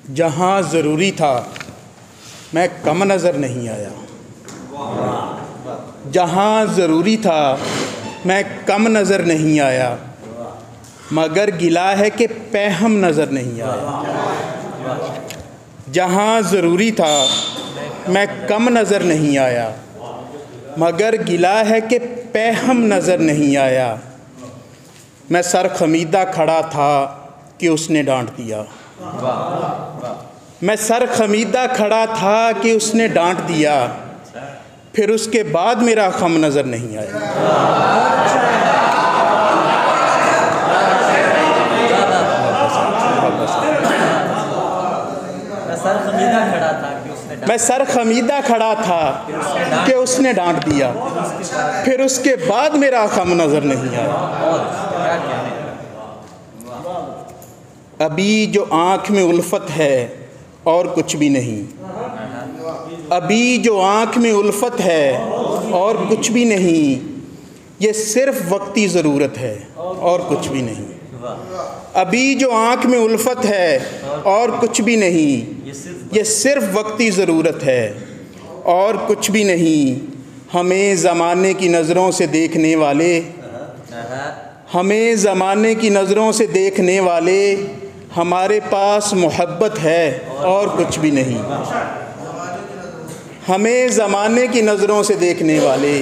जहाँ ज़रूरी था मैं कम नज़र नहीं आया। जहाँ ज़रूरी था मैं कम नज़र नहीं आया, मगर गिला है कि पैहम नज़र नहीं आया। जहाँ ज़रूरी था मैं कम नज़र नहीं आया, मगर गिला है कि पैहम नज़र नहीं आया। मैं सर खमीदा खड़ा था कि उसने डांट दिया। मैं सर खमीदा खड़ा था कि उसने डांट दिया, फिर उसके बाद मेरा खम नज़र नहीं आया। मैं सर खमीदा खड़ा था कि उसने डांट दिया, फिर उसके बाद मेरा खम नज़र नहीं आया। अभी जो आँख में उल्फत है और कुछ भी नहीं। अभी जो आँख में उल्फत है और कुछ भी नहीं, ये सिर्फ वक्ती ज़रूरत है और कुछ भी नहीं। अभी जो आँख में उल्फत है और कुछ भी नहीं, ये सिर्फ वक्ती ज़रूरत है और कुछ भी नहीं। हमें ज़माने की नज़रों से देखने वाले, हमें ज़माने की नज़रों से देखने वाले, हमारे पास मोहब्बत है और कुछ भी नहीं। हमें ज़माने की नज़रों से देखने वाले,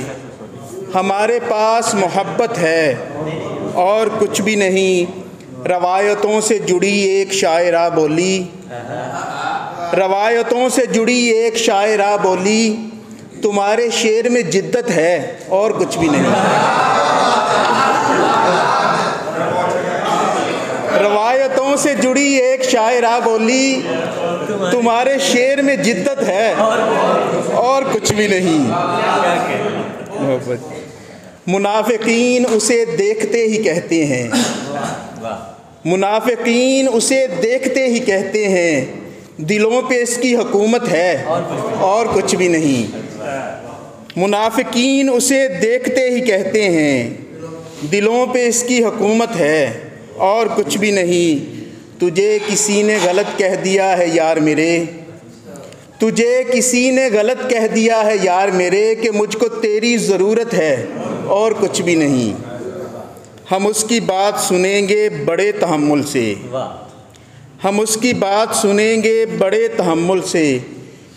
हमारे पास मोहब्बत है और कुछ भी नहीं। रवायतों से जुड़ी एक शायरा बोली, रवायतों से जुड़ी एक शायरा बोली, तुम्हारे शेर में जिद्दत है और कुछ भी नहीं। रवायतों से जुड़ी एक शायरा बोली, तुम्हारे शेर में जिद्दत है और कुछ भी नहीं। मुनाफिकीन उसे देखते ही कहते हैं, मुनाफिकीन उसे देखते ही कहते हैं, दिलों पे इसकी हुकूमत है और कुछ भी नहीं। मुनाफिकीन उसे देखते ही कहते हैं, दिलों पे इसकी हुकूमत है और कुछ भी नहीं। तुझे किसी ने गलत कह दिया है यार मेरे, तुझे किसी ने गलत कह दिया है यार मेरे, कि मुझको तेरी ज़रूरत है और कुछ भी नहीं। हम उसकी बात सुनेंगे बड़े तहम्मुल से, हम उसकी बात सुनेंगे बड़े तहम्मुल से,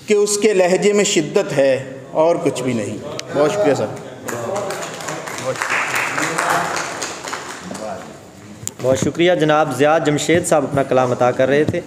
कि उसके लहजे में शिद्दत है और कुछ भी नहीं। बहुत शुक्रिया सर। बहुत शुक्रिया। जनाब ज़ियाद जमशेद साहब अपना कलाम अता कर रहे थे।